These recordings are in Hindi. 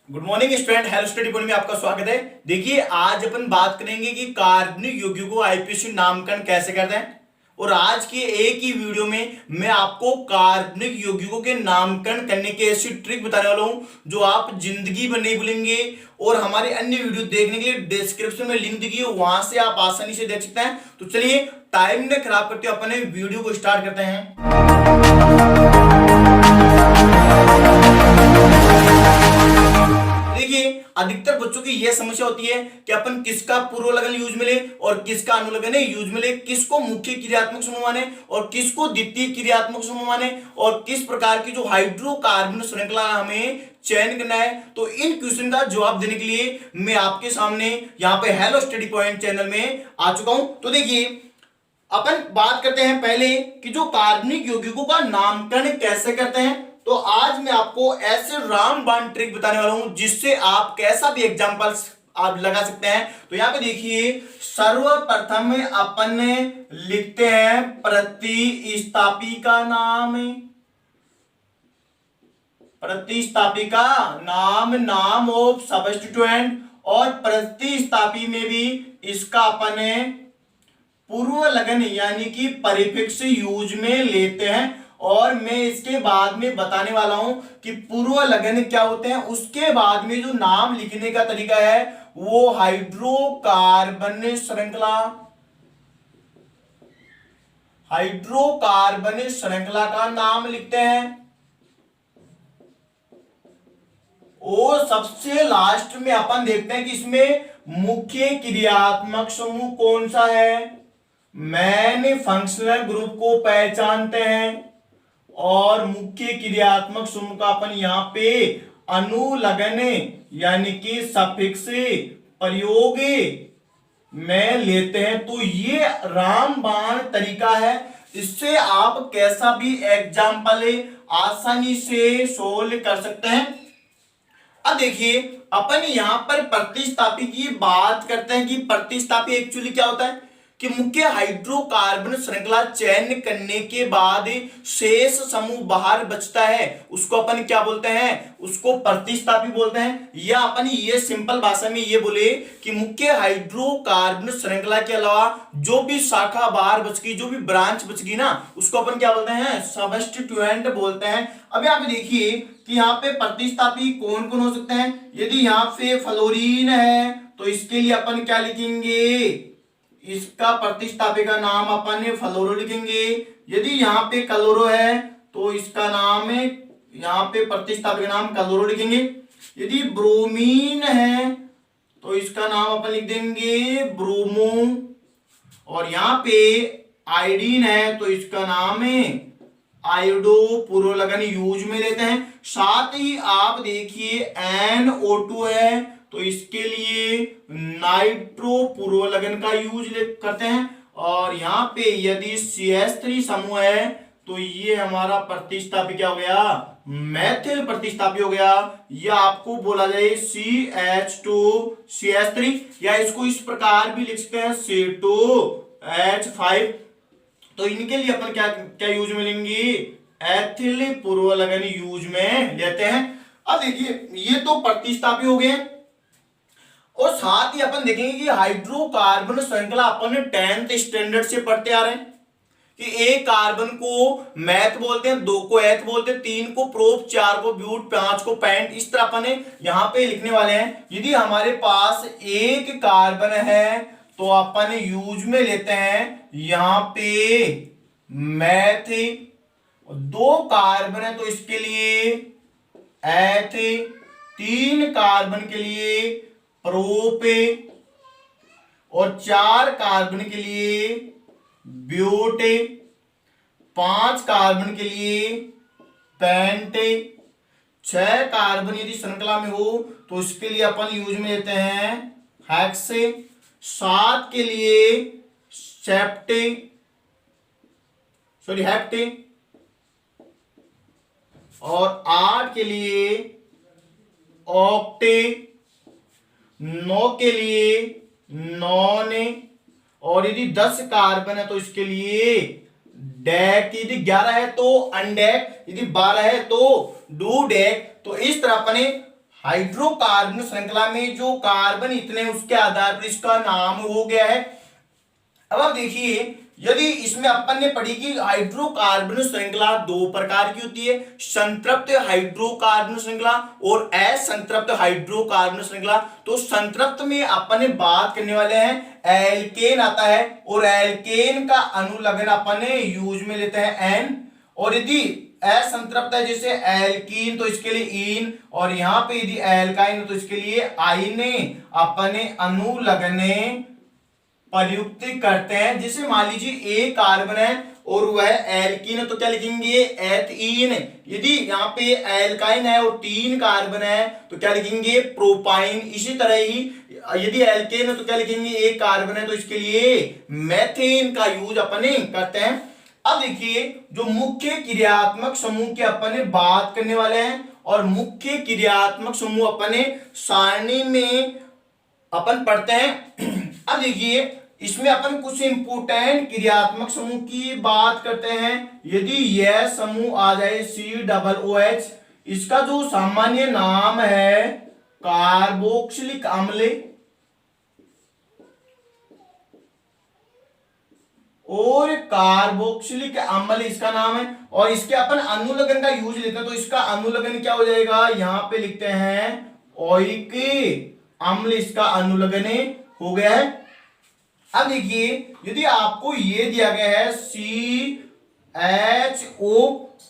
Good morning student, health study point में आपका स्वागत है। देखिए, आज अपन बात करेंगे कि कार्बनिक यौगिकों को आईपीएससी नामकरण कैसे करते हैं। और आज के एक ही वीडियो में मैं आपको कार्बनिक यौगिकों के नामकरण करने की ऐसी ट्रिक बताने वाला हूं जो आप जिंदगी में नहीं भूलेंगे। और हमारे अन्य वीडियो देखने के लिए डिस्क्रिप्शन में लिंक दी गई है, वहां से आप आसानी से देख सकते हैं। तो चलिए, टाइम न खराब करते हुए अपने वीडियो को स्टार्ट करते हैं। देखिए, अधिकतर बच्चों की यह समस्या होती है कि अपन किसका पूर्व लगन यूज में ले और किसका अनुलग्न यूज में ले, किसको मुख्य क्रियात्मक समूह माने और किसको द्वितीय क्रियात्मक समूह माने, और किस प्रकार की जो हाइड्रोकार्बन श्रृंखला हमें चयन करना है। तो इन क्वेश्चन का जवाब देने के लिए मैं आपके सामने यहाँ पे हेलो स्टडी पॉइंट चैनल में आ चुका हूं। तो देखिए, अपन बात करते हैं पहले कि जो कार्बनिक यौगिकों का नामकरण कैसे करते हैं। तो आज मैं आपको ऐसे रामबाण ट्रिक बताने वाला हूं जिससे आप कैसा भी एग्जांपल आप लगा सकते हैं। तो यहां पे देखिए, सर्वप्रथम अपन लिखते हैं प्रतिस्थापी का नाम, प्रतिस्थापी का नाम ऑफ सब्स्टिट्यूएंट, और प्रतिस्थापी में भी इसका अपन पूर्व लगन यानी कि परिफिक्स यूज में लेते हैं। और मैं इसके बाद में बताने वाला हूं कि पूर्व लगन क्या होते हैं। उसके बाद में जो नाम लिखने का तरीका है वो हाइड्रोकार्बन श्रृंखला, हाइड्रोकार्बन श्रृंखला का नाम लिखते हैं। और सबसे लास्ट में अपन देखते हैं कि इसमें मुख्य क्रियात्मक समूह कौन सा है, मेन फंक्शनल ग्रुप को पहचानते हैं। और मुख्य क्रियात्मक समूह का अपन यहां पे अनुलग्न यानी कि सफिक्स प्रयोग में लेते हैं। तो ये रामबाण तरीका है, इससे आप कैसा भी एग्जाम्पल आसानी से सोल्व कर सकते हैं। अब देखिए, अपन यहां पर प्रतिस्थापी की बात करते हैं कि प्रतिस्थापी एक्चुअली क्या होता है कि मुख्य हाइड्रोकार्बन श्रृंखला चयन करने के बाद शेष समूह बाहर बचता है, उसको अपन क्या बोलते हैं, उसको प्रतिस्थापी बोलते हैं। या अपन ये सिंपल भाषा में ये बोले कि मुख्य हाइड्रोकार्बन श्रृंखला के अलावा जो भी शाखा बाहर बच गई, जो भी ब्रांच बच गई ना, उसको अपन क्या बोलते हैं, सब्स्टिट्यूएंट बोलते हैं। अब यहाँ पे देखिए कि यहाँ पे प्रतिस्थापी कौन कौन हो सकते हैं। यदि यहाँ पे फ्लोरीन है तो इसके लिए अपन क्या लिखेंगे, इसका प्रतिस्थापी का नाम अपन फ्लोरो लिखेंगे। यदि यहाँ पे क्लोरो है तो इसका नाम है, यहाँ पे प्रतिस्थापी का नाम क्लोरो लिखेंगे। यदि ब्रोमीन है तो इसका नाम अपन लिख देंगे ब्रोमो। और यहाँ पे आयोडीन है तो इसका नाम है आयोडो, पूर्व लगन यूज में लेते हैं। साथ ही आप देखिए NO2 है तो इसके लिए नाइट्रो पूर्व लगन का यूज करते हैं। और यहाँ पे यदि CH3 समूह है तो ये हमारा प्रतिस्थापी क्या हो गया, मैथिल प्रतिस्थापी हो गया। या आपको बोला जाए CH2 CH3, या इसको इस प्रकार भी लिख सकते हैं C2H5। तो इनके लिए अपन क्या क्या यूज में लेंगे, एथिल पूर्व लगन यूज में लेते हैं। अब देखिए, ये तो प्रतिस्थापी हो गए। और साथ ही अपन देखेंगे कि हाइड्रोकार्बन श्रृंखला अपन 10th स्टैंडर्ड से पढ़ते आ रहे हैं कि एक कार्बन को मैथ बोलते हैं, 2 को एथ बोलते हैं, 3 को प्रोप, 4 को ब्यूट, 5 को पेंट। इस तरह अपन यहां पे लिखने वाले हैं। यदि हमारे पास एक कार्बन है तो अपन यूज में लेते हैं यहां पे मैथ। 2 कार्बन है तो इसके लिए एथ, 3 कार्बन के लिए प्रोपे, और 4 कार्बन के लिए ब्यूटे, 5 कार्बन के लिए पेंटे, 6 कार्बन यदि श्रृंखला में हो तो इसके लिए अपन यूज में लेते हैं हेक्से, 7 के लिए सेप्टे, सॉरी हेप्टे, और 8 के लिए ऑक्टे, 9 के लिए नॉने, और यदि 10 कार्बन है तो इसके लिए डेक, यदि 11 है तो अनडेक, यदि 12 है तो डू डेक। तो इस तरह अपने हाइड्रोकार्बन श्रृंखला में जो कार्बन इतने उसके आधार पर इसका नाम हो गया है। अब आप देखिए, यदि इसमें अपन ने पढ़ी कि हाइड्रोकार्बन श्रृंखला दो प्रकार की होती है, संतृप्त हाइड्रोकार्बन श्रृंखला और असंतृप्त हाइड्रोकार्बन श्रृंखला। तो संतृप्त में अपन ने बात करने वाले हैं एल्केन आता है, और एल्केन का अनुलग्न अपन ने यूज में लेते हैं एन, और यदि असंतृप्त है जैसे एल्कीन तो इसके लिए इन, और यहाँ पे यदि एल्काइन तो इसके लिए आइन अपने अनुलग्न प्रयुक्त करते हैं। जैसे मान लीजिए एक कार्बन है और वह एल्कीन, तो क्या लिखेंगे एथीन। यदि यहाँ पे एल्काइन है और 3 कार्बन है तो क्या लिखेंगे प्रोपाइन। इसी तरह ही यदि एल्केन है तो क्या लिखेंगे एक कार्बन है तो इसके लिए मेथेन का यूज अपने करते हैं। अब देखिए, जो मुख्य क्रियात्मक समूह के अपने बात करने वाले हैं, और मुख्य क्रियात्मक समूह अपने सारणी में अपन पढ़ते हैं। अब देखिए, इसमें अपन कुछ इंपोर्टेंट क्रियात्मक समूह की बात करते हैं। यदि यह समूह आ जाए COOH, इसका जो सामान्य नाम है कार्बोक्सिलिक अम्ल, और कार्बोक्सिलिक अम्ल इसका नाम है, और इसके अपन अनुलग्न का यूज लेते हैं। तो इसका अनुलग्न क्या हो जाएगा, यहां पे लिखते हैं ओइक अम्ल, इसका अनुलग्न हो गया है। अब देखिए, यदि आपको ये दिया गया है CHO,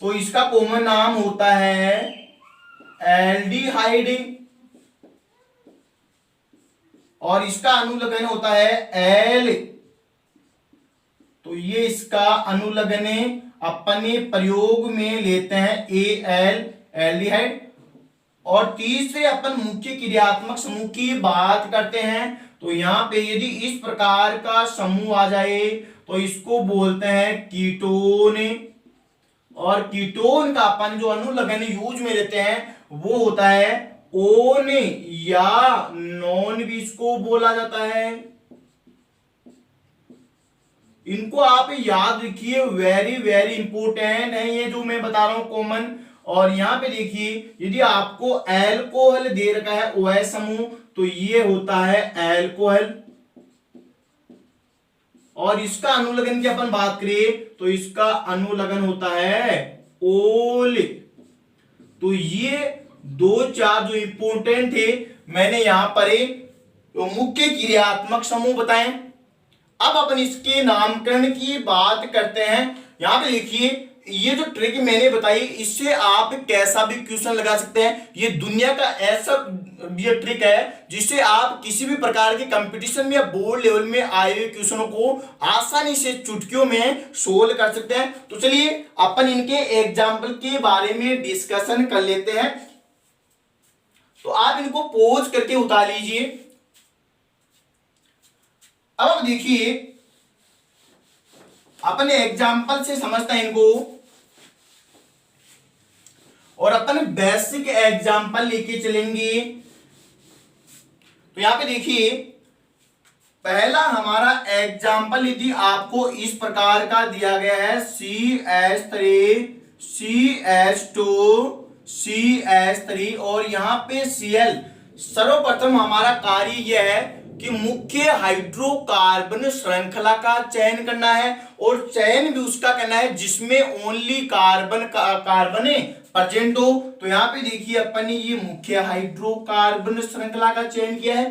तो इसका कॉमन नाम होता है एल्डिहाइड, और इसका अनुलग्न होता है एल, तो ये इसका अनुलग्न अपने प्रयोग में लेते हैं AL एल्डिहाइड। और तीसरे अपन मुख्य क्रियात्मक समूह की बात करते हैं। तो यहां पे यदि इस प्रकार का समूह आ जाए तो इसको बोलते हैं कीटोन, और कीटोन का अपन जो अनुलग्न यूज में लेते हैं वो होता है ओन या नॉन भी इसको बोला जाता है। इनको आप याद रखिए, वेरी वेरी इंपोर्टेंट है ये जो मैं बता रहा हूं कॉमन। और यहां पे देखिए, यदि आपको एल्कोहल दे रखा है OH समूह, तो ये होता है एल्कोहल, और इसका अनुलग्न की अपन बात करें तो इसका अनुलग्न होता है ओल। तो ये 2-4 जो इंपोर्टेंट थे मैंने यहां पर तो मुख्य क्रियात्मक समूह बताएं। अब अपन इसके नामकरण की बात करते हैं। यहां पे देखिए, ये जो ट्रिक मैंने बताई इससे आप कैसा भी क्वेश्चन लगा सकते हैं। ये दुनिया का ऐसा ये ट्रिक है जिससे आप किसी भी प्रकार के कंपटीशन में या बोर्ड लेवल में आए हुए क्वेश्चनों को आसानी से चुटकियों में सोल्व कर सकते हैं। तो चलिए अपन इनके एग्जाम्पल के बारे में डिस्कशन कर लेते हैं। तो आप इनको पॉज करके उतार लीजिए। अब देखिए, अपने एग्जाम्पल से समझते हैं इनको, और अपन बेसिक एग्जाम्पल लेके चलेंगे। तो यहां पे देखिए, पहला हमारा एग्जाम्पल यदि आपको इस प्रकार का दिया गया है CH3 CH2 CH3 और यहां पे Cl। सर्वप्रथम हमारा कार्य यह है कि मुख्य हाइड्रोकार्बन श्रृंखला का चयन करना है, और चयन भी उसका करना है जिसमें ओनली कार्बन प्रेजेंट हो। तो यहाँ पे देखिए, अपन ने ये मुख्य हाइड्रोकार्बन श्रृंखला का चयन किया है।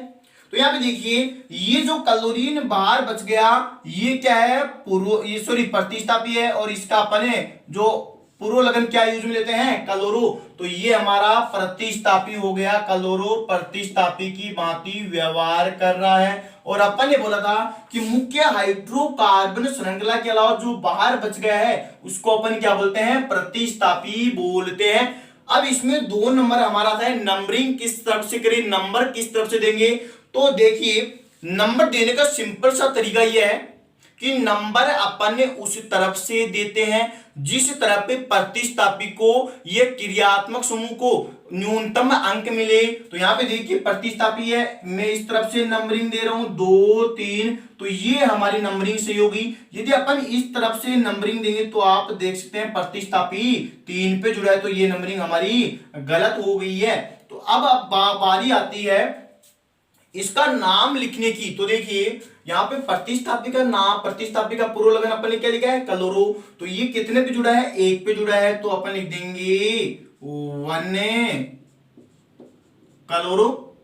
तो यहाँ पे देखिए, ये जो क्लोरीन बार बच गया ये क्या है, प्रतिस्थापी है, और इसका अपन जो पूर्व लगन क्या यूज में लेते हैं क्लोरो। तो ये हमारा प्रतिस्थापी हो गया, क्लोरो प्रतिस्थापी की भांति व्यवहार कर रहा है। और अपन ने बोला था कि मुख्य हाइड्रोकार्बन श्रृंखला के अलावा जो बाहर बच गया है उसको अपन क्या बोलते हैं, प्रतिस्थापी बोलते हैं। अब इसमें 2 नंबर हमारा था, नंबरिंग किस तरफ से करें, नंबर किस तरफ से देंगे। तो देखिए, नंबर देने का सिंपल सा तरीका यह है कि नंबर अपन उस तरफ से देते हैं जिस तरफ पे प्रतिस्थापी को ये क्रियात्मक समूह को न्यूनतम अंक मिले। तो यहाँ पे देखिए प्रतिस्थापी है, मैं इस तरफ से नंबरिंग दे रहा हूं 2 3, तो ये हमारी नंबरिंग सही होगी। यदि अपन इस तरफ से नंबरिंग देंगे तो आप देख सकते हैं प्रतिस्थापी 3 पे जुड़ा है, तो ये नंबरिंग हमारी गलत हो गई है। तो अब बारी आती है इसका नाम लिखने की। तो देखिए यहाँ पे प्रतिस्थापी का नाम, प्रतिस्थापी का पूर्व लगन अपन ने क्या लिखा है, क्लोरो। तो ये कितने पे जुड़ा है, एक पे जुड़ा है, तो अपन लिख देंगे 1 क्लोरो।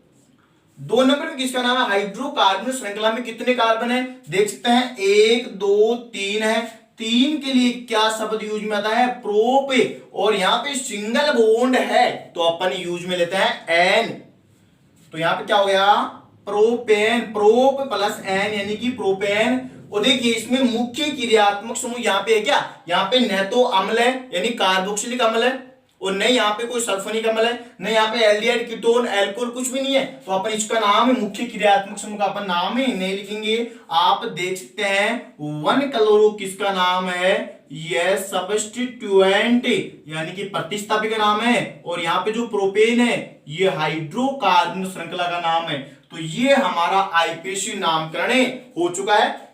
2 नंबर में किसका नाम है, हाइड्रोकार्बन श्रृंखला में कितने कार्बन है, देख सकते हैं 1 2 3 है। 3 के लिए क्या शब्द यूज में आता है, प्रोप, और यहाँ पे सिंगल बॉन्ड है तो अपन यूज में लेते हैं एन। तो यहाँ पे क्या हो गया, प्रोपेन, प्रोप प्लस एन यानी कि प्रोपेन। और देखिए इसमें मुख्य क्रियात्मक समूह यहाँ पे है क्या, यहाँ पे न तो अम्ल है यानी कार्बोक्सिलिक अम्ल है, और नहीं यहाँ पे कोई सल्फोनिक अम्ल है, नहीं यहाँ पे एल्डिहाइड, कीटोन, एल्कोहल कुछ भी नहीं है। तो अपन इसका नाम है मुख्य क्रियात्मक समूह का अपन नाम ही नहीं लिखेंगे। आप देख सकते हैं 1 क्लोरो किसका नाम है, यह सब्स्टिट्यूएंट यानी कि प्रतिस्थापी का नाम है, और यहाँ पे जो प्रोपेन है ये हाइड्रोकार्बन श्रृंखला का नाम है। तो ये हमारा आईपीसी नामकरण हो चुका है।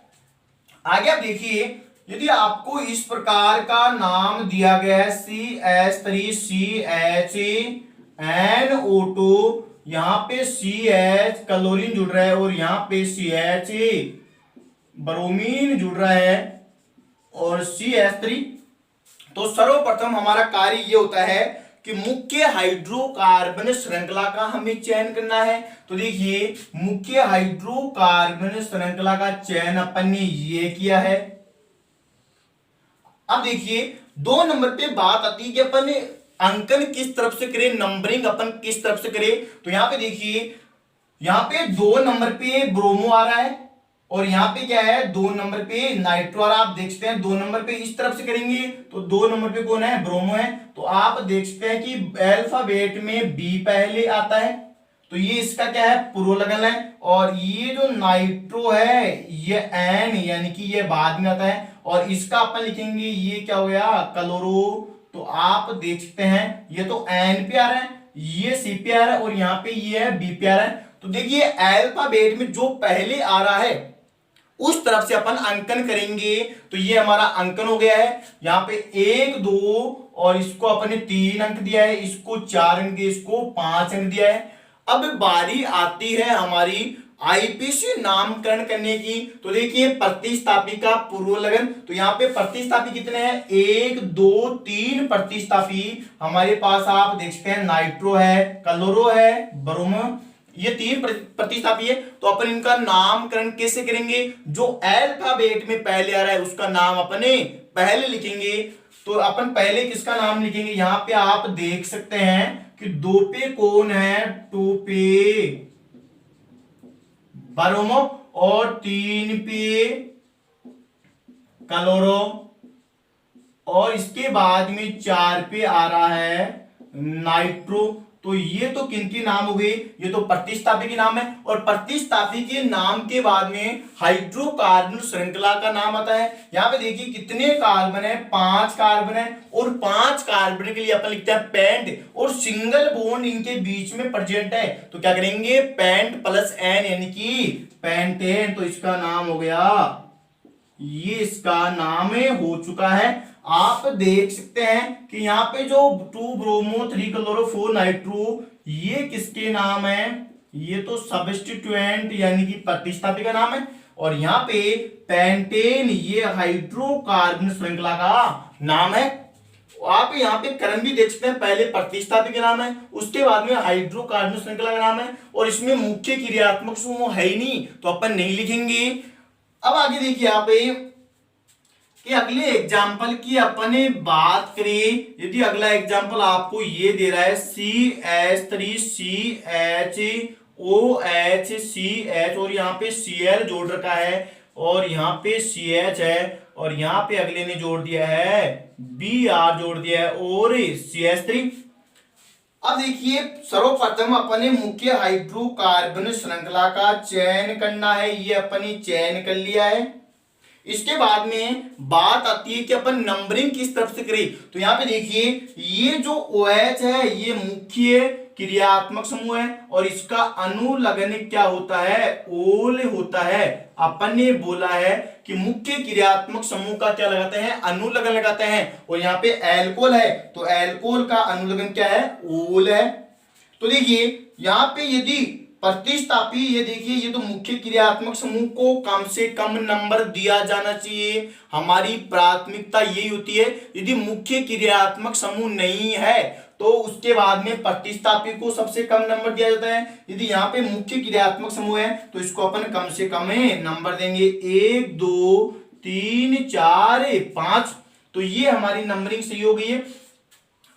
आगे आप देखिए, यदि आपको इस प्रकार का नाम दिया गया है CH3CHNO2, यहां पे CH क्लोरीन जुड़ रहा है और यहां पे CH ब्रोमीन जुड़ रहा है और CH3, तो सर्वप्रथम हमारा कार्य ये होता है कि मुख्य हाइड्रोकार्बन श्रृंखला का हमें चयन करना है। तो देखिए मुख्य हाइड्रोकार्बन श्रृंखला का चयन अपन ने ये किया है। अब देखिए 2 नंबर पे बात आती है कि अपन अंकन किस तरफ से करें, नंबरिंग अपन किस तरफ से करें। तो यहां पे देखिए, यहां पे 2 नंबर पे ब्रोमो आ रहा है और यहां पे क्या है 2 नंबर पे नाइट्रो आ रहा है। आप देख सकते हैं 2 नंबर पे इस तरफ से करेंगे तो 2 नंबर पे कौन है, ब्रोमो है। तो आप देख सकते हैं कि अल्फाबेट में बी पहले आता है, तो ये इसका क्या है, पूर्व लगन है। और ये जो नाइट्रो है ये एन यानी कि ये बाद में आता है, और इसका अपन लिखेंगे ये क्या हो गया, क्लोरो। तो आप देख सकते हैं ये तो एन पे आ रहा है, ये सी पे आ रहा है, और यहाँ पे ये है बी पे आ रहा है। तो देखिए अल्फाबेट में जो पहले आ रहा है उस तरफ से अपन अंकन करेंगे। तो ये हमारा अंकन हो गया है। यहाँ पे 1 2 और इसको अपन ने 3 अंक दिया है, इसको 4 अंक दिया, इसको 5 अंक दिया है। अब बारी आती है हमारी आईपीसी नामकरण करने की। तो देखिए प्रतिस्थापी का पूर्व लगन, तो यहाँ पे प्रतिस्थापी कितने हैं, 1 2 3 प्रतिस्थापी हमारे पास आप देख सकते हैं, नाइट्रो है, क्लोरो है, ब्रोमो, ये 3 प्रतिस्थापी है। तो अपन इनका नामकरण कैसे करेंगे, जो अल्फाबेट में पहले आ रहा है उसका नाम अपने पहले लिखेंगे। तो अपन पहले किसका नाम लिखेंगे, यहां पे आप देख सकते हैं कि 2 पे कौन है, 2 पे ब्रोमो और 3 पे क्लोरो, और इसके बाद में 4 पे आ रहा है नाइट्रो। तो ये तो किनकी नाम हो गई, ये तो प्रतिस्थापी की नाम है, और प्रतिस्थापी के नाम के बाद में हाइड्रोकार्बन श्रृंखला का नाम आता है। यहां पे देखिए कितने कार्बन है, 5 कार्बन है, और 5 कार्बन के लिए अपन लिखते हैं पेंट, और सिंगल बॉन्ड इनके बीच में प्रेजेंट है। तो क्या करेंगे, पेंट प्लस एन यानी कि पेंटेन। तो इसका नाम हो गया, ये इसका नाम हो चुका है। आप देख सकते हैं कि यहाँ पे जो 2 ब्रोमो 3 क्लोरो 4 नाइट्रो, ये किसके नाम है, ये तो सब्स्टिट्यूएंट यानी कि प्रतिस्थापी का नाम है। और यहाँ पे पेंटेन ये हाइड्रोकार्बन श्रृंखला का नाम है। आप यहाँ पे क्रम भी देख सकते हैं, पहले प्रतिस्थापी का नाम है, उसके बाद में हाइड्रोकार्बन श्रृंखला का नाम है, और इसमें मुख्य क्रियात्मक समूह है ही नहीं तो अपन नहीं लिखेंगे। अब आगे देखिए आप कि अगले एग्जाम्पल की अपन बात करें। यदि अगला एग्जाम्पल आपको ये दे रहा है CH3CHOH और यहाँ पे Cl जोड़ रखा है, और यहाँ पे CH है, और यहाँ पे अगले ने जोड़ दिया है Br जोड़ दिया है, और CH3। अब देखिए सर्वप्रथम अपने मुख्य हाइड्रोकार्बन श्रृंखला का चयन करना है, ये अपने चयन कर लिया है। इसके बाद में बात आती है कि अपन नंबरिंग किस तरफ से करें। तो यहाँ पे देखिए ये जो OH है ये मुख्य क्रियात्मक समूह है, और इसका अनुलग्न क्या होता है, ओल होता है। अपन ने बोला है कि मुख्य क्रियात्मक समूह का क्या लगाते हैं, अनुलग्न लगाते हैं। और यहाँ पे एल्कोहल है तो एल्कोहल का अनुलग्न क्या है, ओल है। तो देखिए यहाँ पे यदि प्रतिस्थापी, ये देखिए ये तो मुख्य क्रियात्मक समूह को कम से कम नंबर दिया जाना चाहिए, हमारी प्राथमिकता यही होती है। यदि मुख्य क्रियात्मक समूह नहीं है तो उसके बाद में प्रतिस्थापी को सबसे कम नंबर दिया जाता है। यदि यहाँ पे मुख्य क्रियात्मक समूह है तो इसको अपन कम से कम नंबर देंगे, 1 2 3 4 5। तो ये हमारी नंबरिंग सही हो गई है।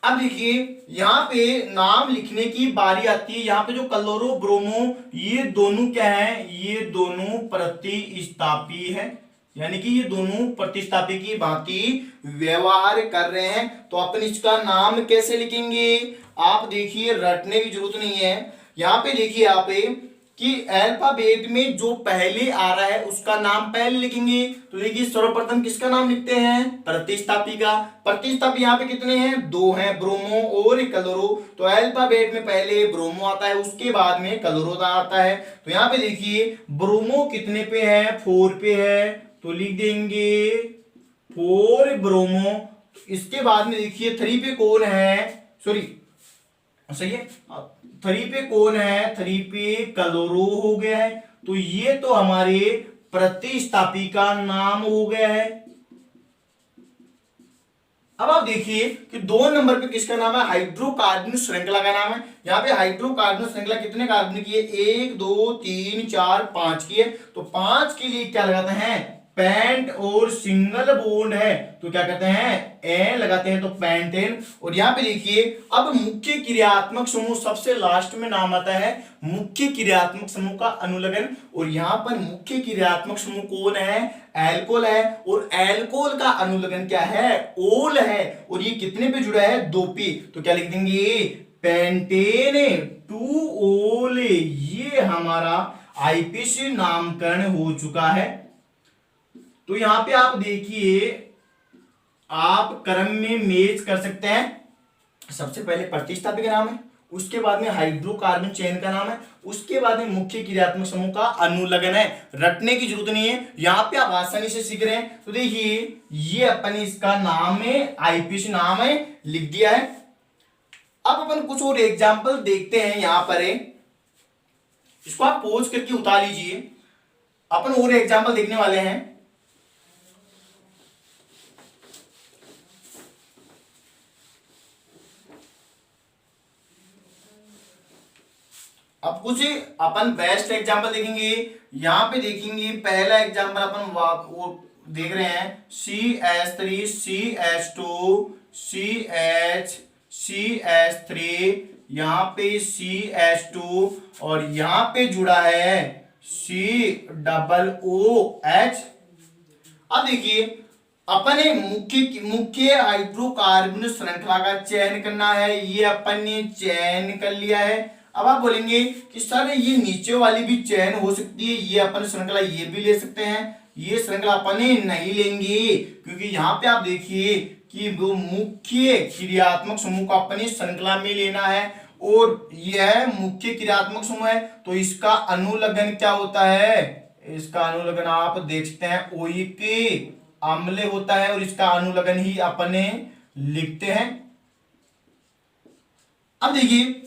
अब देखिए यहाँ पे नाम लिखने की बारी आती है। यहाँ पे जो क्लोरो ब्रोमो, ये दोनों क्या है, ये दोनों प्रतिस्थापी है, यानी कि ये दोनों प्रतिस्थापी की भांति व्यवहार कर रहे हैं। तो अपन इसका नाम कैसे लिखेंगे, आप देखिए रटने की जरूरत नहीं है। यहाँ पे देखिए आप कि अल्फाबेट में जो पहले आ रहा है उसका नाम पहले लिखेंगे। तो देखिए सर्वप्रथम किसका नाम लिखते हैं, प्रतिस्थापी का। प्रतिस्थापी यहाँ पे कितने हैं, 2 हैं, ब्रोमो और क्लोरो। तो अल्फाबेट में पहले ब्रोमो आता है, उसके बाद में क्लोरो आता है। तो यहाँ पे देखिए ब्रोमो कितने पे है, 4 पे है, तो लिख देंगे 4 ब्रोमो। इसके बाद में देखिए 3 पे कौन है, सॉरी सही है, 3 पे कौन है, 3 पे क्लोरो हो गया है। तो ये तो हमारे प्रतिस्थापी का नाम हो गया है। अब आप देखिए कि 2 नंबर पे किसका नाम है, हाइड्रोकार्बन श्रृंखला का नाम है। यहाँ पे हाइड्रोकार्बन श्रृंखला कितने कार्बन की है, 1 2 3 4 5 की है। तो 5 के लिए क्या लगाते हैं, पेंट और सिंगल बॉन्ड है तो क्या कहते हैं, एन लगाते हैं, तो पेंटेन। और यहाँ पे देखिए अब मुख्य क्रियात्मक समूह सबसे लास्ट में नाम आता है मुख्य क्रियात्मक समूह का अनुलग्न। और यहाँ पर मुख्य क्रियात्मक समूह कौन है, एल्कोहल है, और एल्कोहल का अनुलग्न क्या है, ओल है। और ये कितने पे जुड़ा है, 2 पे। तो क्या लिख देंगे, पेंटेन 2 ओल। ये हमारा आईपीसी नामकरण हो चुका है। तो यहां पे आप देखिए आप क्रम में मेच कर सकते हैं। सबसे पहले प्रतिस्थापी का नाम है, उसके बाद में हाइड्रोकार्बन चेन का नाम है, उसके बाद में मुख्य क्रियात्मक समूह का अनुलग्न है। रटने की जरूरत नहीं है, यहां पे आप आसानी से सीख रहे हैं। तो देखिए ये अपन इसका नाम है, आईपीसी नाम है, लिख दिया है। अब अपन कुछ और एग्जाम्पल देखते हैं। यहां पर इसको आप पॉज करके उतार लीजिए, अपन और एग्जाम्पल देखने वाले हैं। अब कुछ अपन बेस्ट एग्जांपल देखेंगे। यहां पे देखेंगे पहला एग्जांपल अपन वो देख रहे हैं, CH3 CH2 CH CH3, यहाँ पे CH2 और यहाँ पे जुड़ा है COOH। अब देखिए अपन मुख्य हाइड्रोकार्बन श्रृंखला का चयन करना है, ये अपन ने चयन कर लिया है। अब आप बोलेंगे कि सर ये नीचे वाली भी चयन हो सकती है, ये अपन श्रृंखला ये भी ले सकते हैं। ये श्रृंखला अपन नहीं लेंगे क्योंकि यहाँ पे आप देखिए कि वो मुख्य क्रियात्मक समूह का अपनी श्रृंखला में लेना है और यह मुख्य क्रियात्मक समूह है। तो इसका अनुलग्न क्या होता है, इसका अनुलग्न आप देख सकते हैं ओइक अम्ल होता है और इसका अनुलग्न ही अपने लिखते हैं। अब देखिए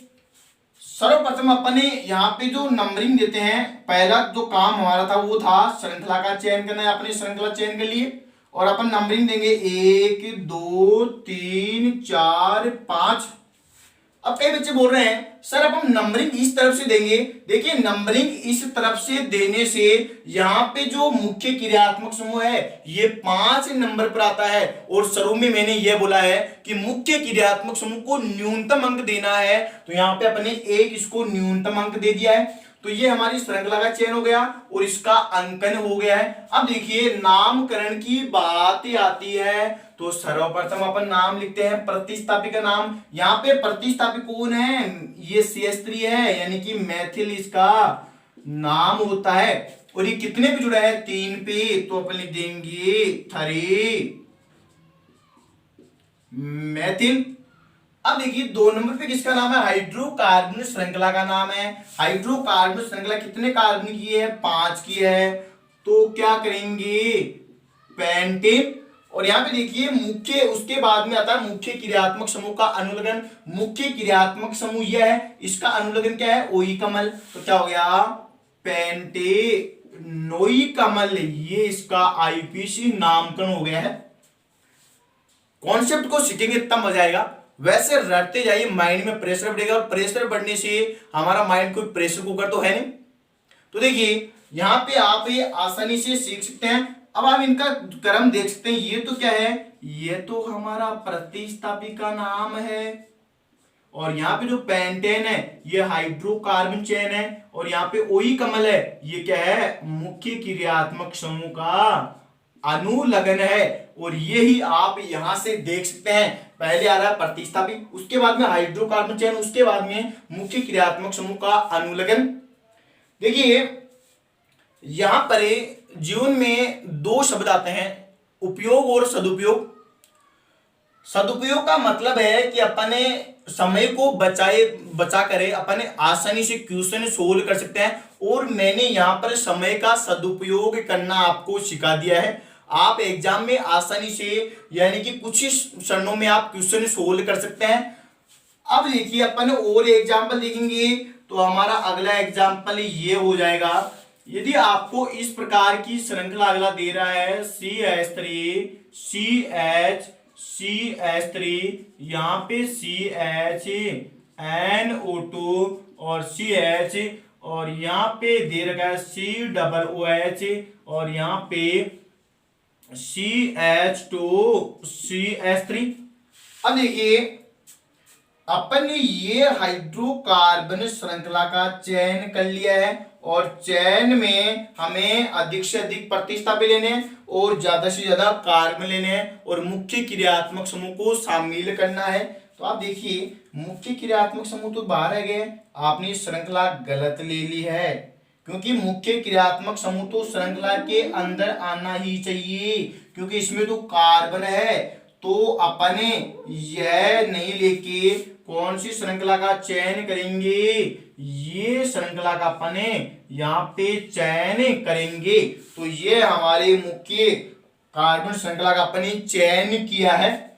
सर्वप्रथम अपने यहाँ पे जो नंबरिंग देते हैं, पहला जो काम हमारा था वो था श्रृंखला का चयन करना है। अपने श्रृंखला चयन कर लिए और अपन नंबरिंग देंगे 1 2 3 4 5। अब कई बच्चे बोल रहे हैं सर अब हम नंबरिंग इस तरफ से देंगे। देखिए नंबरिंग इस तरफ से देने से यहाँ पे जो मुख्य क्रियात्मक समूह है ये 5 नंबर पर आता है और शुरू में मैंने ये बोला है कि मुख्य क्रियात्मक समूह को न्यूनतम अंक देना है। तो यहाँ पे अपने एक इसको न्यूनतम अंक दे दिया है। तो ये हमारी श्रृंखला का चयन हो गया और इसका अंकन हो गया है। अब देखिए नामकरण की बात आती है तो सर्वप्रथम अपन नाम लिखते हैं प्रतिस्थापी का नाम। यहाँ पे प्रतिस्थापी कौन है, ये CH3 है यानी कि मैथिल इसका नाम होता है। और ये कितने पे जुड़ा है, 3 पे, तो अपन लिख देंगे 3 मैथिल। अब देखिए 2 नंबर पे किसका नाम है, हाइड्रोकार्बन श्रृंखला का नाम है। हाइड्रोकार्बन श्रृंखला कितने कार्बन की है, 5 की है। तो क्या करेंगे पेंटेन और यहाँ पे देखिए मुख्य, उसके बाद में आता है मुख्य क्रियात्मक समूह का अनुलग्न। मुख्य क्रियात्मक समूह यह है, इसका अनुलग्न क्या है, ओई कमल। तो क्या हो गया, पेंटेनोई कमल, ये इसका आईपीसी नामकरण हो गया है। कॉन्सेप्ट को सीखेंगे तब मजा आएगा। वैसे रटते जाइए, माइंड में प्रेशर बढ़ेगा, और प्रेशर बढ़ने से हमारा माइंड कोई प्रेशर कुकर तो है नहीं। तो देखिए यहां पे आप ये आसानी से सीख सकते हैं। अब आप इनका क्रम देख सकते हैं। ये तो क्या है, ये तो हमारा प्रतिस्थापी का नाम है, और यहाँ पे जो पेंटेन है ये हाइड्रोकार्बन चेन है, और यहाँ पे ओई कमल है, ये क्या है, मुख्य क्रियात्मक समूह का अनुलग्न है। और ये ही आप यहां से देख सकते हैं, पहले आ रहा है प्रतिस्थापी, उसके बाद में हाइड्रोकार्बन चेन, उसके बाद में मुख्य क्रियात्मक समूह का अनुलग्न। देखिए यहां पर जीवन में दो शब्द आते हैं, उपयोग और सदुपयोग। सदुपयोग का मतलब है कि अपने समय को बचा करे अपने आसानी से क्वेश्चन सोल्व कर सकते हैं, और मैंने यहां पर समय का सदुपयोग करना आपको सिखा दिया है। आप एग्जाम में आसानी से, यानी कि कुछ ही क्षणों में आप क्वेश्चन सोल्व कर सकते हैं। अब देखिए अपन और एग्जाम्पल देखेंगे, तो हमारा अगला एग्जाम्पल ये हो जाएगा। यदि आपको इस प्रकार की श्रृंखला अगला दे रहा है, CH3 CH3, यहाँ पे CH NO2 और CH, और यहाँ पे दे रखा है COOH, और यहाँ पे CH2CH3। अब देखिए अपन ने ये हाइड्रोकार्बन श्रृंखला का चयन कर लिया है, और चयन में हमें अधिक से अधिक प्रतिस्थापी लेने हैं, और ज्यादा से ज्यादा कार्बन लेने हैं, और मुख्य क्रियात्मक समूह को शामिल करना है। तो आप देखिए मुख्य क्रियात्मक समूह तो बाहर है गए, आपने श्रृंखला गलत ले ली है, क्योंकि मुख्य क्रियात्मक समूह तो श्रृंखला के अंदर आना ही चाहिए, क्योंकि इसमें तो कार्बन है। तो अपने यह नहीं लेके कौन सी श्रृंखला का चयन करेंगे, ये श्रृंखला का अपने यहाँ पे चयन करेंगे। तो ये हमारे मुख्य कार्बन श्रृंखला का अपने चयन किया है।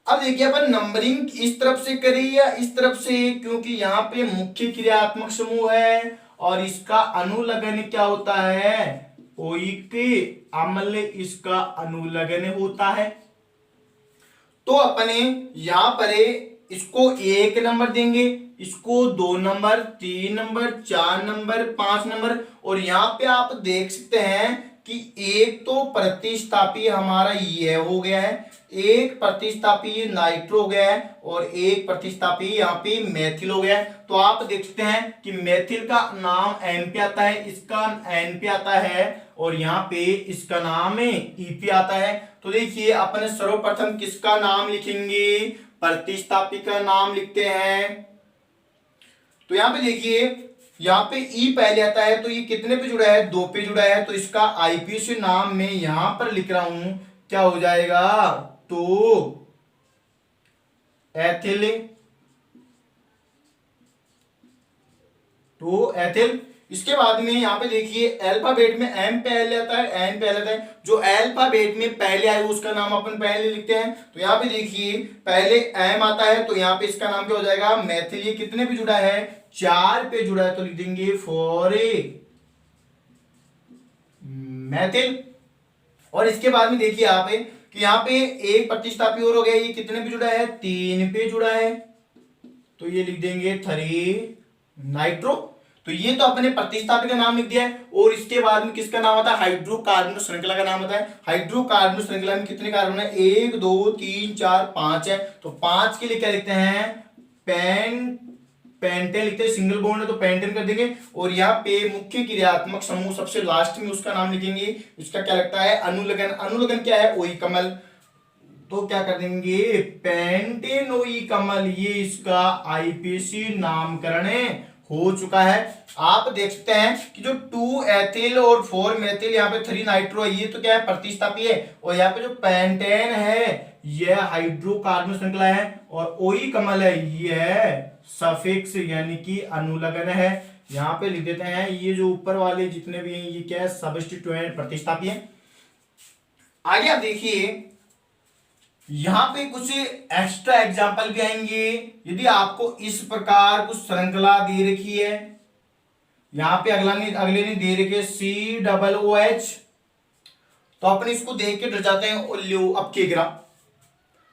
अब देखिए अपन नंबरिंग इस तरफ से करें या इस तरफ से, क्योंकि यहाँ पे मुख्य क्रियात्मक समूह है, और इसका अनुलग्न क्या होता है, ओइक अम्ल इसका अनुलग्न होता है। तो अपने यहां पर इसको 1 नंबर देंगे, इसको 2 नंबर, 3 नंबर, 4 नंबर, 5 नंबर। और यहाँ पे आप देख सकते हैं कि एक तो प्रतिस्थापी हमारा ये हो गया है, एक प्रतिस्थापी नाइट्रो हो गया है, और एक प्रतिस्थापी यहाँ पे मेथिल हो गया है। तो आप देख सकते हैं कि मेथिल का नाम N पे आता है, इसका N पे आता है, और यहाँ पे इसका नाम E पे आता है। तो देखिए अपने सर्वप्रथम किसका नाम लिखेंगे, प्रतिस्थापी का नाम लिखते हैं। तो यहाँ पे देखिए यहाँ पे E पहले आता है, तो ये कितने पे जुड़ा है, 2 पे जुड़ा है। तो इसका आईपीसी नाम में यहां पर लिख रहा हूं, क्या हो जाएगा, तो एथिल, तो एथिल। इसके बाद में यहाँ पे देखिए अल्फाबेट में M पहले आता है, N पहले आता है। जो अल्फाबेट में पहले आए उसका नाम अपन पहले लिखते हैं। तो यहाँ पे देखिए पहले M आता है, तो यहाँ पे इसका नाम क्या हो जाएगा, मेथिल। ये कितने पे जुड़ा है, 4 पे जुड़ा है, तो लिख देंगे फॉर मेथिल। और इसके बाद में देखिए आप कि यहाँ पे एक प्रतिस्थापी और हो गया, ये कितने पे जुड़ा है, 3 पे जुड़ा है, तो ये लिख देंगे 3 नाइट्रो। तो ये तो अपने प्रतिस्थापी का नाम लिख दिया है। और इसके बाद में किसका नाम आता है, हाइड्रोकार्बन श्रृंखला का नाम आता है। हाइड्रोकार्बन श्रृंखला में कितने कार्बन है, 1 2 3 4 5 है। तो 5 के लिए क्या लिखते हैं, पेंटेन लिखते हैं, सिंगल बॉन्ड है तो पेंटेन कर देंगे। और यहाँ पे मुख्य क्रियात्मक समूह सबसे लास्ट में उसका नाम लिखेंगे, इसका क्या लगता है, अनुलग्न। अनुलग्न क्या है, ओई कमल। तो क्या कर देंगे, पेंटेनोई कमल, ये इसका आईपीसी नामकरण हो चुका है। आप देख सकते हैं कि जो 2 एथिल और 4 मेथिल, यहाँ पे 3 नाइट्रो है, ये तो क्या है, प्रतिस्थापी है। और यहाँ पे जो पेंटेन है यह हाइड्रोकार्बन श्रृंखला है, और ओई कमल है यह सफिक्स यानी कि अनुलग्न है। यहाँ पे लिख देते हैं, ये जो ऊपर वाले जितने भी हैं ये क्या है, सबस्टिट्यूएंट प्रतिस्थापी है। आगे आप देखिए यहाँ पे कुछ एक्स्ट्रा एग्जाम्पल भी आएंगे। यदि आपको इस प्रकार कुछ श्रृंखला दे रखी है, यहाँ पे अगले ने दे रखी है COOH, तो अपन इसको देख के डर जाते हैं, ओ लो अब क्या करा।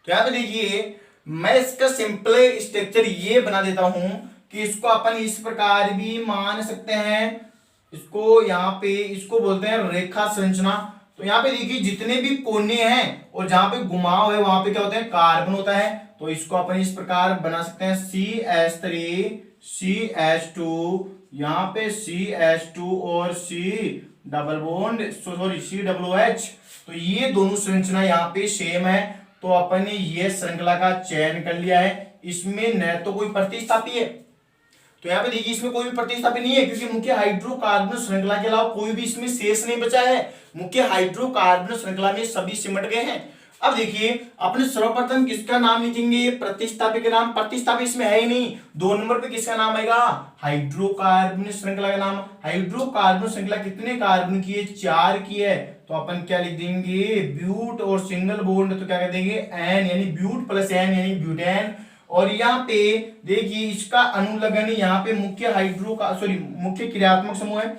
तो यहाँ पे देखिए मैं इसका सिंपल स्ट्रक्चर ये बना देता हूं कि इसको अपन इस प्रकार भी मान सकते हैं, इसको यहाँ पे इसको बोलते हैं रेखा संरचना। तो यहाँ पे देखिए जितने भी कोने हैं और जहां पे घुमाव है वहां पे क्या होता है, कार्बन होता है। तो इसको अपन इस प्रकार बना सकते हैं CH3 CH2, यहाँ पे CH2 और COOH। तो ये दोनों संरचना यहाँ पे सेम है, तो अपन ने ये श्रृंखला का चयन कर लिया है। इसमें न तो कोई प्रतिस्थापी है, तो यहाँ पे देखिए इसमें कोई भी प्रतिस्थापी नहीं है, क्योंकि मुख्य हाइड्रोकार्बन श्रृंखला के अलावा कोई भी इसमें शेष नहीं बचा है। मुख्य हाइड्रोकार्बन श्रृंखला में सभी सिमट गए हैं। अब देखिए अपने सर्वप्रथम किसका नाम लिखेंगे, प्रतिस्थापी का नाम। प्रतिस्थापी इसमें है ही नहीं। 2 नंबर पे किसका नाम आएगा, हाइड्रोकार्बन श्रृंखला का नाम। हाइड्रोकार्बन श्रृंखला कितने कार्बन की है, 4 की है। तो अपन क्या लिख देंगे, ब्यूट और सिंगल बॉन्ड, तो क्या कर देंगे एन, यानी ब्यूट प्लस एन यानी ब्यूटेन। और यहाँ पे देखिए इसका अनुलग्न यहाँ पे मुख्य क्रियात्मक समूह है,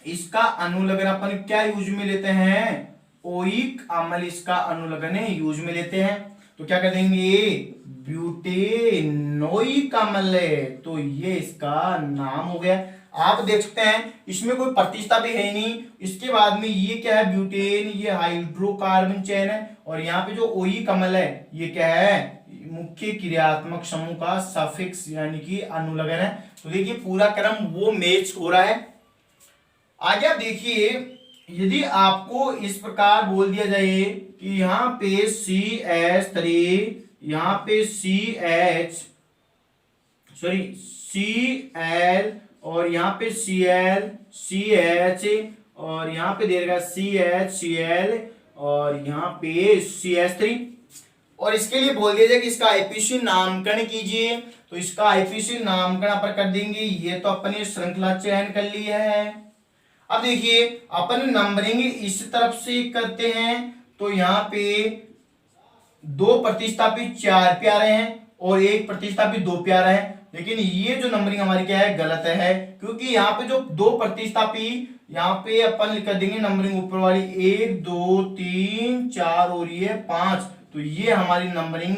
इसका अनुलग्न अपन क्या यूज में लेते हैं, ओइक अम्ल इसका अनुलग्न यूज में लेते हैं। तो क्या कर देंगे, ब्यूटेनोइक अम्ल, तो ये इसका नाम हो गया। आप देख सकते हैं इसमें कोई प्रतिस्थापी है नहीं। इसके बाद में ये क्या है, ब्यूटेन, ये हाइड्रोकार्बन चेन है, और यहाँ पे जो ओइक अम्ल है ये क्या है, मुख्य क्रियात्मक समूह का सफिक्स यानी कि अनुलग्न है। तो देखिए पूरा क्रम वो मैच हो रहा है। आगे आप देखिए यदि आपको इस प्रकार बोल दिया जाए कि यहाँ पे CH3, यहाँ पे Cl और यहाँ पे Cl CH और यहाँ पे दे रखा CH और यहाँ पे CH3, और इसके लिए बोल दिया जाए कि इसका आईपीसी नामकरण कीजिए। तो इसका आईपीसी नामकरण अपन कर देंगे। ये तो अपन ने श्रृंखला चयन कर ली है। अब देखिए अपन नंबरिंग इस तरफ से करते हैं, तो यहाँ पे 2 प्रतिस्थापी 4 पे आ रहे हैं और 1 प्रतिस्थापी 2 पे आ रहा है। लेकिन ये जो नंबरिंग हमारी क्या है, गलत है, क्योंकि यहाँ पे जो 2 प्रतिस्थापी यहाँ पे अपन कर देंगे नंबरिंग ऊपर वाली 1 2 3 4 और ये 5, तो ये हमारी नंबरिंग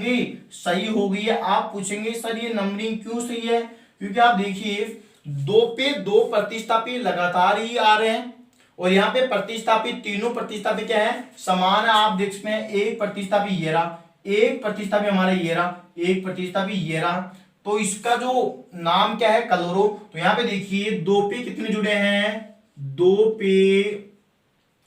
सही हो गई है। आप पूछेंगे सर ये नंबरिंग क्यों सही है, क्योंकि आप देखिए 2 पे 2 प्रतिस्थापी लगातार ही आ रहे हैं, और यहाँ पे प्रतिस्थापी तीनों प्रतिस्थापी क्या है, समान है। आप देख सकते हैं 1 प्रतिस्थापी ये रहा, 1 प्रतिस्थापी हमारा ये रहा, 1 प्रतिस्थापी ये रहा। तो इसका जो नाम क्या है, क्लोरो। तो यहाँ पे देखिए 2 पे कितने जुड़े हैं, 2 पे,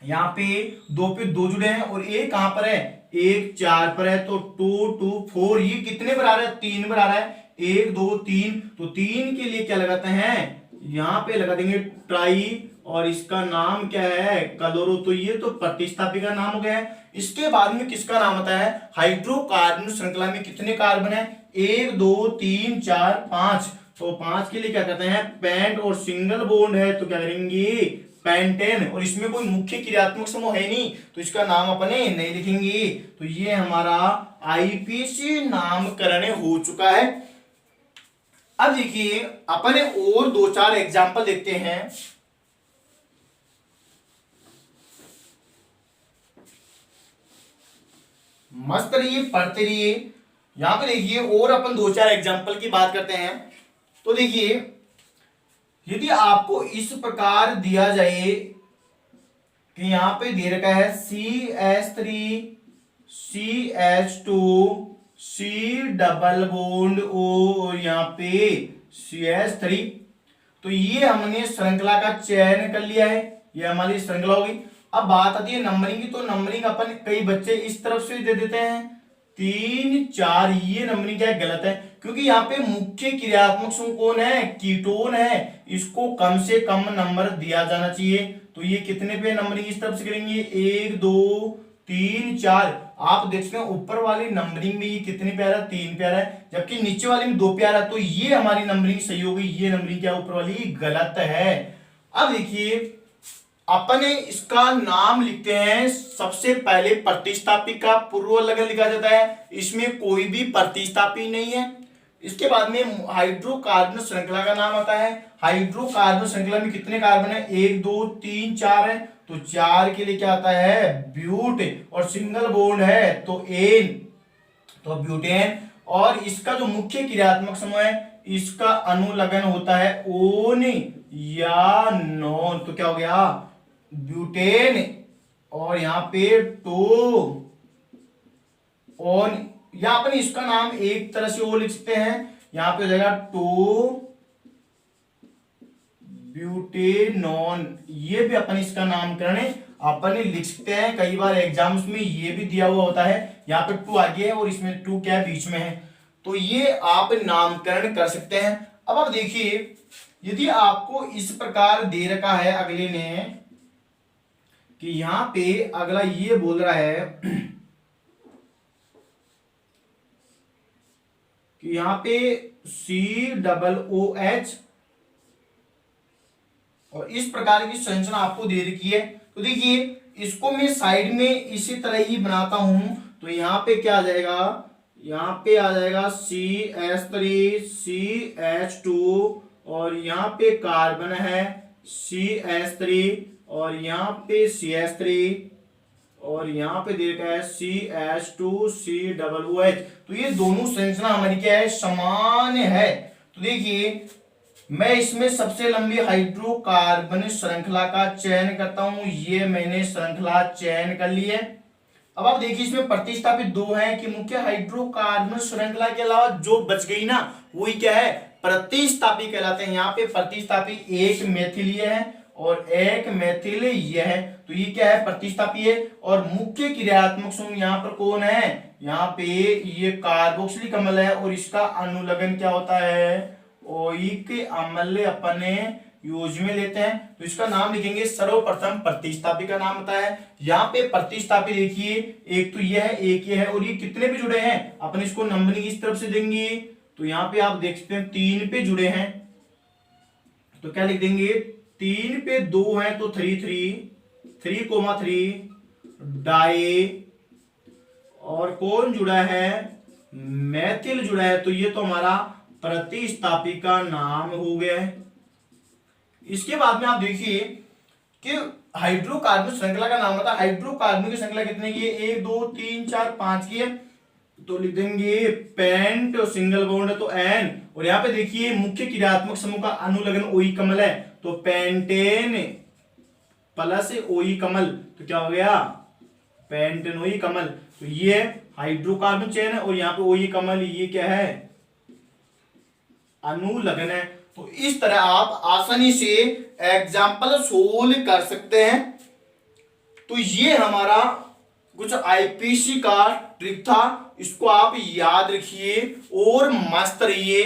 यहाँ पे 2 पे 2 जुड़े हैं, और 1 कहां पर है, 1 4 पर है। तो 2 2 4 ये कितने पर आ रहा है, 3 पर आ रहा है, 1 2 3। तो 3 के लिए क्या लगाते हैं, यहाँ पे लगा देंगे ट्राई, और इसका नाम क्या है, क्लोरो। तो ये तो प्रतिस्थापी का नाम हो गया है। इसके बाद में किसका नाम आता है, हाइड्रोकार्बन श्रृंखला में कितने कार्बन है, 1 2 3 4 5। तो 5 के लिए क्या कहते हैं, पेंट, और सिंगल बॉन्ड है तो क्या करेंगे, पेंटेन। और इसमें कोई मुख्य क्रियात्मक समूह है नहीं, तो इसका नाम अपने नहीं लिखेंगे। तो ये हमारा आईपीसी नामकरण हो चुका है। अब देखिए अपने और 2-4 एग्जाम्पल देखते हैं। मस्त रहिए, पढ़ते रहिए। यहां पे देखिए और अपन 2-4 एग्जाम्पल की बात करते हैं। तो देखिए यदि आपको इस प्रकार दिया जाए कि यहां पे दे रखा है CH3 CH2 C double bond O और यहाँ पे CH3, तो ये हमने श्रृंखला का चयन कर लिया है, ये हमारी श्रृंखला होगी। अब बात आती है नंबरिंग की, तो नंबरिंग अपन कई बच्चे इस तरफ से दे देते हैं 3 4, ये नंबरिंग क्या है, गलत है, क्योंकि यहाँ पे मुख्य क्रियात्मक समूह कौन है, कीटोन है, इसको कम से कम नंबर दिया जाना चाहिए। तो ये कितने पे नंबरिंग इस तरफ से करेंगे, 1 2 3 4। आप देख सकते हैं ऊपर वाली नंबरिंग में ये कितने पे आ रहा है, 3 पे आ रहा है, जबकि नीचे वाली में 2 पे आ रहा है। तो ये हमारी नंबरिंग सही हो गई, ये नंबरिंग क्या ऊपर वाली गलत है। अब देखिए अपन इसका नाम लिखते हैं। सबसे पहले प्रतिस्थापी का पूर्व लगन लिखा जाता है, इसमें कोई भी प्रतिस्थापी नहीं है। इसके बाद में हाइड्रोकार्बन श्रृंखला का नाम आता है। हाइड्रोकार्बन श्रृंखला में कितने कार्बन है, 1 2 3 4 है, तो 4 के लिए क्या आता है, ब्यूट, और सिंगल बॉन्ड है तो एन, तो ब्यूटेन। और इसका जो मुख्य क्रियात्मक समूह है, इसका अनुलग्न होता है ओन या नॉन, तो क्या हो गया, ब्यूटेन। और यहाँ पे टो ऑन, या अपन इसका नाम एक तरह से वो लिख सकते हैं, यहां पे हो जाएगा टो ब्यूटेनॉन, ये भी अपन इसका नामकरण अपन लिख सकते हैं। कई बार एग्जाम्स में ये भी दिया हुआ होता है, यहाँ पे टू आगे है और इसमें टू क्या है, बीच में है, तो ये आप नामकरण कर सकते हैं। अब आप देखिए, यदि आपको इस प्रकार दे रखा है अगले ने कि यहां पे अगला ये बोल रहा है कि यहां पे COOH और इस प्रकार की संरचना आपको दे रखी है, तो देखिए इसको मैं साइड में इसी तरह ही बनाता हूं, तो यहां पे क्या आ जाएगा, यहां पे आ जाएगा CH3 CH2 और यहां पे कार्बन है CH3 और यहां पे CH3 और यहां पे दे रखा है CH2COOH, तो ये दोनों संरचना हमारी क्या है, समान है। तो देखिए मैं इसमें सबसे लंबी हाइड्रोकार्बन श्रृंखला का चयन करता हूं, ये मैंने श्रृंखला चयन कर ली है। अब आप देखिए इसमें प्रतिस्थापित दो हैं कि मुख्य हाइड्रोकार्बन श्रृंखला के अलावा जो बच गई ना, वही क्या है, प्रतिस्थापी कहलाते हैं। यहाँ पे प्रतिस्थापी एक मेथिलीय है और एक मेथिल यह है, तो ये क्या है, प्रतिस्थापी है। और मुख्य क्रियात्मक समूह यहाँ पर कौन है, यहाँ पे ये कार्बोक्सिलिक अम्ल है और इसका अनुलग्न क्या होता है, ओइक अम्ल अपने यूज में लेते हैं, तो इसका नाम लिखेंगे। सर्वप्रथम प्रतिस्थापी का नाम होता है। यहाँ पे प्रतिस्थापी देखिए, एक तो ये है, एक ये है, और ये कितने पे जुड़े हैं, अपन इसको नंबरिंग इस तरफ से देंगे, तो यहाँ पे आप देख सकते हैं 3 पे जुड़े हैं, तो क्या लिख देंगे, 3 पे 2 है तो 3 3 डाई, और कौन जुड़ा है, मैथिल जुड़ा है, तो ये तो हमारा प्रतिस्थापी का नाम हो गया है। इसके बाद में आप देखिए कि हाइड्रोकार्बन श्रृंखला का नाम होता है। हाइड्रोकार्बन की श्रृंखला कितने की है, 1 2 3 4 5 की है, तो लिख देंगे पेंट और सिंगल बॉन्ड है तो एन, और यहाँ पे देखिए मुख्य क्रियात्मक समूह का अनुलग्न ओई कमल है, तो पेंटेन प्लस ओई कमल, तो क्या हो गया, पेंटेनोई कमल। तो ये हाइड्रोकार्बन चेन है और यहाँ पे ओई कमल, ये क्या है, अनुलग्न है। तो इस तरह आप आसानी से एग्जाम्पल सोल्व कर सकते हैं। तो ये हमारा कुछ आईपीसी का ट्रिक था, इसको आप याद रखिए और मस्त रहिए।